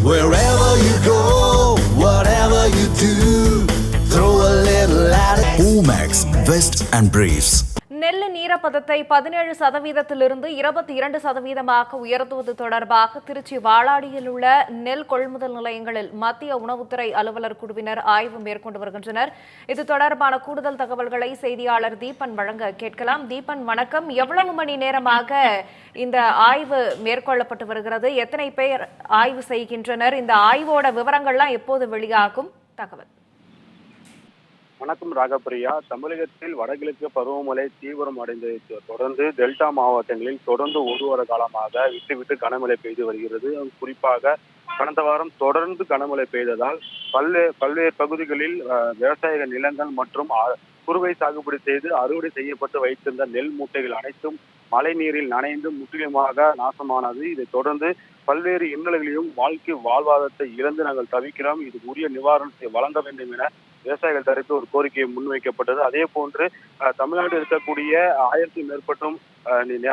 Wherever you go, whatever you do, throw a little at it. Omax, Vest and Briefs. நெல்லின் ஈரப்பதத்தை 17% 22% உயர்த்துவது தொடர்பாக திருச்சி வாளாடியில் உள்ள நெல் கொள்முதல் நிலையங்களில் மத்திய உணவுத்துறை அலுவலர் குழுவினர் ஆய்வு மேற்கொண்டு வருகின்றனர். இது தொடர்பான கூடுதல் தகவல்களை செய்தியாளர் தீபன் வழங்க கேட்கலாம். தீபன், வணக்கம். எவ்வளவு மணி நேரமாக இந்த ஆய்வு மேற்கொள்ளப்பட்டு வருகிறது? எத்தனை பேர் ஆய்வு செய்கின்றனர்? இந்த ஆய்வோட விவரங்கள்லாம் எப்போது வெளியாகும்? தகவல். வணக்கம் ராகப்பிரியா. தமிழகத்தில் வடகிழக்கு பருவமழை தீவிரம் அடைந்ததை தொடர்ந்து டெல்டா மாவட்டங்களில் தொடர்ந்து ஒரு வார காலமாக விட்டு கனமழை பெய்து வருகிறது. குறிப்பாக கடந்த வாரம் தொடர்ந்து கனமழை பெய்ததால் பல்வேறு பகுதிகளில் விவசாய நிலங்கள் மற்றும் குறுவை சாகுபடி செய்து அறுவடை செய்யப்பட்டு வைத்திருந்த நெல் மூட்டைகள் அனைத்தும் மழை நீரில் நனைந்து முற்றிலுமாக நாசமானது. இதைத் தொடர்ந்து பல்வேறு இன்னல்களையும் வாழ்வாதாரத்தை இழந்து நாங்கள் தவிக்கிறோம். இது உரிய நிவாரணத்தை வழங்க வேண்டும் என விவசாயிகள் தரப்பு ஒரு கோரிக்கையை முன்வைக்கப்பட்டது. அதே போன்று தமிழ்நாடு இருக்கக்கூடிய 1000 மேற்பட்டும்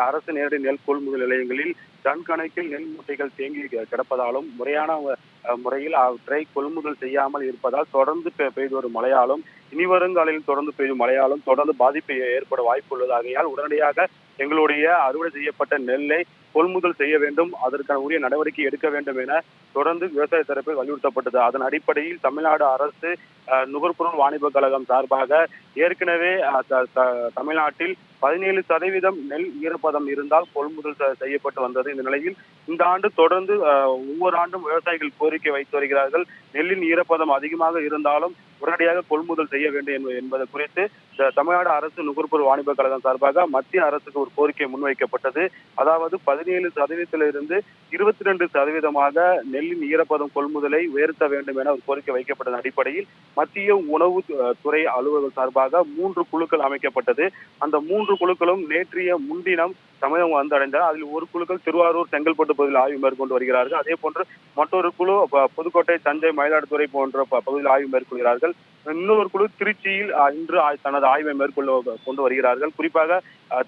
அரசு நேரடி நெல் கொள்முதல் நிலையங்களில் டன் கணக்கில் நெல் மூட்டைகள் தேங்கி கிடப்பதாலும் முறையான முறையில் அவற்றை கொள்முதல் செய்யாமல் இருப்பதால் தொடர்ந்து பெய்து வரும் மழையாலும் இனி வருங்காலையில் தொடர்ந்து பெய்யும் மழையாலும் தொடர்ந்து பாதிப்பு ஏற்பட வாய்ப்பு உள்ளது. ஆகையால் உடனடியாக எங்களுடைய அறுவடை செய்யப்பட்ட நெல்லை கொள்முதல் செய்ய வேண்டும், அதற்கான உரிய நடவடிக்கை எடுக்க வேண்டும் என தொடர்ந்து விவசாய தரப்பில் வலியுறுத்தப்பட்டது. அதன் அடிப்படையில் தமிழ்நாடு அரசு நுகர்பொருள் வாணிப கழகம் சார்பாக ஏற்கனவே தமிழ்நாட்டில் 17% நெல் ஈரப்பதம் இருந்தால் கொள்முதல் செய்யப்பட்டு வந்தது. இந்த நிலையில் இந்த ஆண்டு தொடர்ந்து ஒவ்வொரு ஆண்டும் விவசாயிகள் கோரிக்கை வைத்து வருகிறார்கள். நெல்லின் ஈரப்பதம் அதிகமாக இருந்தாலும் உடனடியாக கொள்முதல் செய்ய வேண்டும் என்பது குறித்து தமிழ்நாடு அரசு நுகர்பொருள் வாணிப கழகம் சார்பாக மத்திய அரசுக்கு ஒரு கோரிக்கை முன்வைக்கப்பட்டது. அதாவது 17% 22% நெல்லின் ஈரப்பதம் கொள்முதலை உயர்த்த வேண்டும் என ஒரு கோரிக்கை வைக்கப்பட்டதன் அடிப்படையில் மத்திய உணவு துறை அலுவலர்கள் சார்பாக 3 குழுக்கள் அமைக்கப்பட்டது. அந்த 3 குழுக்களும் நேற்றைய முன்தினம் தமிழகம் வந்தடைந்தார். அதில் ஒரு குழுக்கள் திருவாரூர், செங்கல்பட்டு பகுதியில் ஆய்வு மேற்கொண்டு வருகிறார்கள். அதே போன்று மற்றொரு குழு புதுக்கோட்டை, தஞ்சை, மயிலாடுதுறை போன்ற பகுதியில் ஆய்வு மேற்கொள்கிறார்கள். இன்னொரு குழு திருச்சியில் இன்று தனது ஆய்வை கொண்டு வருகிறார்கள். குறிப்பாக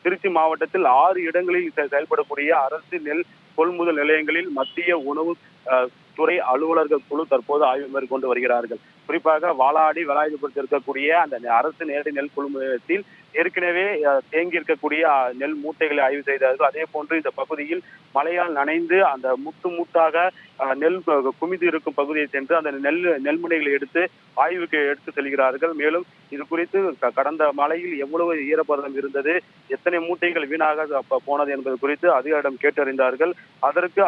திருச்சி மாவட்டத்தில் 6 இடங்களில் செயல்படக்கூடிய அரசு நெல் கொள்முதல் நிலையங்களில் மத்திய உணவு துறை அலுவலர்கள் குழு தற்போது ஆய்வு மேற்கொண்டு வருகிறார்கள். குறிப்பாக வாளாடி, வேலாயுதபுரத்தில் இருக்கக்கூடிய அந்த அரசு நேரடி நெல் கொள்முதலத்தில் ஏற்கனவே தேங்கி இருக்கக்கூடிய நெல் மூட்டைகளை ஆய்வு செய்தார்கள். அதே போன்று இந்த பகுதியில் மழையால் நனைந்து அந்த மூட்டாக நெல் குமிந்து இருக்கும் பகுதியை சென்று அந்த நெல்முனைகளை எடுத்து ஆய்வுக்கு எடுத்து செல்கிறார்கள். மேலும் இது குறித்து கடந்த மழையில் எவ்வளவு ஈரப்பதம் இருந்தது, எத்தனை மூட்டைகள் வீணாக போனது என்பது குறித்து அதிகாரிடம் கேட்டறிந்தார்கள். அதற்கு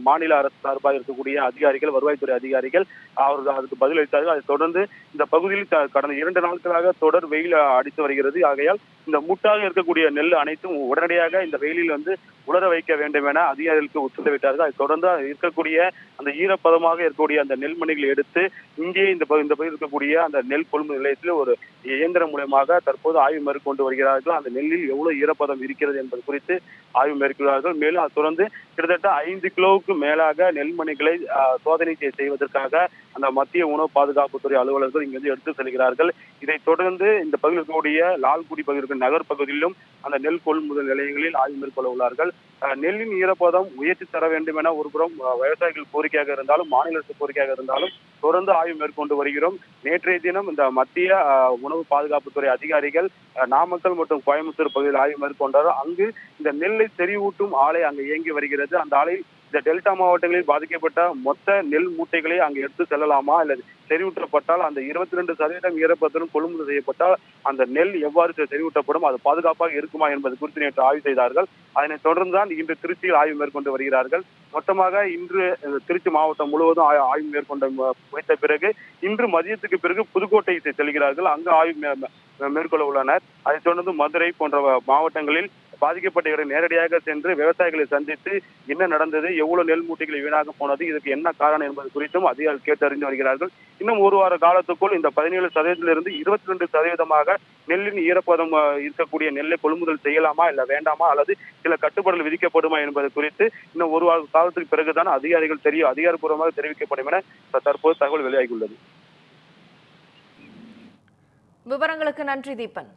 மாநில அரசு சார்பாக இருக்கக்கூடிய அதிகாரிகள், வருவாய்த்துறை அதிகாரிகள் அவர்கள் அதுக்கு பதிலளித்தார்கள். அதைத் தொடர்ந்து இந்த பகுதியில் கடந்த 2 நாட்களாக தொடர் வெயில் அடித்து வருகிறது. ஆகையால் இந்த மூட்டாக இருக்கக்கூடிய நெல் அனைத்தும் உடனடியாக இந்த வெயிலில் உலர வைக்க வேண்டும் என அதிகாரிகளுக்கு உத்தரவிட்டார்கள். அதை தொடர்ந்து இருக்கக்கூடிய அந்த ஈரப்பதமாக இருக்கக்கூடிய அந்த நெல்மணிகளை எடுத்து இங்கே இந்த பகுதியில் இருக்கக்கூடிய அந்த நெல் கொள்முதல் நிலையத்தில் ஒரு இயந்திரம் மூலமாக தற்போது ஆய்வு மேற்கொண்டு வருகிறார்கள். அந்த நெல்லில் எவ்வளவு ஈரப்பதம் இருக்கிறது என்பது குறித்து ஆய்வு மேற்கொள்கிறார்கள். மேலும் அதை தொடர்ந்து கிட்டத்தட்ட 5 கிலோவுக்கு மேலாக நெல்மணிகளை சோதனை செய்வதற்காக அந்த மத்திய உணவு பாதுகாப்புத்துறை அலுவலர்கள் இங்கிருந்து எடுத்து செல்கிறார்கள். இதைத் தொடர்ந்து இந்த பகுதியில் இருக்கக்கூடிய லால்குடி பகுதியில் நகர் பகுதியிலும் அந்த நெல் கொள்முதல் நிலையங்களில் ஆய்வு மேற்கொள்ள உள்ளார்கள். நெல்லின் ஈரப்பதம் உயர்த்தி தர வேண்டும் என ஒருபுறம் விவசாயிகள் கோரிக்கையாக இருந்தாலும் மாநில அரசு கோரிக்கையாக இருந்தாலும் தொடர்ந்து ஆய்வு மேற்கொண்டு வருகிறோம். நேற்றைய தினம் இந்த மத்திய உணவு பாதுகாப்புத்துறை அதிகாரிகள் நாமக்கல் மற்றும் கோயம்புத்தூர் பகுதியில் ஆய்வு மேற்கொண்டார். அங்கு இந்த நெல்லை செறிவூட்டும் ஆலை அங்கு இயங்கி வருகிறது. அந்த ஆலையில் இந்த டெல்டா மாவட்டங்களில் பாதிக்கப்பட்ட மொத்த நெல் மூட்டைகளை அங்கு எடுத்து செல்லலாமா அல்லது செறிவூட்டப்பட்டால் அந்த 22% ஈரப்பதம் கொள்முதல் செய்யப்பட்டால் அந்த நெல் எவ்வாறு செறிவூட்டப்படும், அது பாதுகாப்பாக இருக்குமா என்பது குறித்து நேற்று ஆய்வு செய்தார்கள். அதனைத் தொடர்ந்துதான் இன்று திருச்சியில் ஆய்வு மேற்கொண்டு வருகிறார்கள். மொத்தமாக இன்று திருச்சி மாவட்டம் முழுவதும் ஆய்வு மேற்கொண்டு வைத்த பிறகு இன்று மதியத்துக்கு பிறகு புதுக்கோட்டை செல்கிறார்கள். அங்கு ஆய்வு மேற்கொள்ள உள்ளனர். அதைத் தொடர்ந்து மதுரை போன்ற மாவட்டங்களில் பாதிக்கப்பட்ட இடம் நேரடியாக சென்று விவசாயிகளை சந்தித்து என்ன நடந்தது, எவ்வளவு நெல் மூட்டைகள் வீணாக போனது, இதுக்கு என்ன காரணம் என்பது குறித்தும் அதிகாரிகள் கேட்டறிந்து வருகிறார்கள். இன்னும் ஒரு வார காலத்துக்குள் இந்த 17% 22% நெல்லின் ஈரப்பதம் இருக்கக்கூடிய நெல்லை கொள்முதல் செய்யலாமா இல்ல வேண்டாமா அல்லது சில கட்டுப்பாடுகள் விதிக்கப்படுமா என்பது குறித்து இன்னும் ஒரு வார காலத்துக்கு பிறகுதான் அதிகாரப்பூர்வமாக தெரிவிக்கப்படும் என தற்போது தகவல் வெளியாகியுள்ளது. விவரங்களுக்கு நன்றி தீபன்.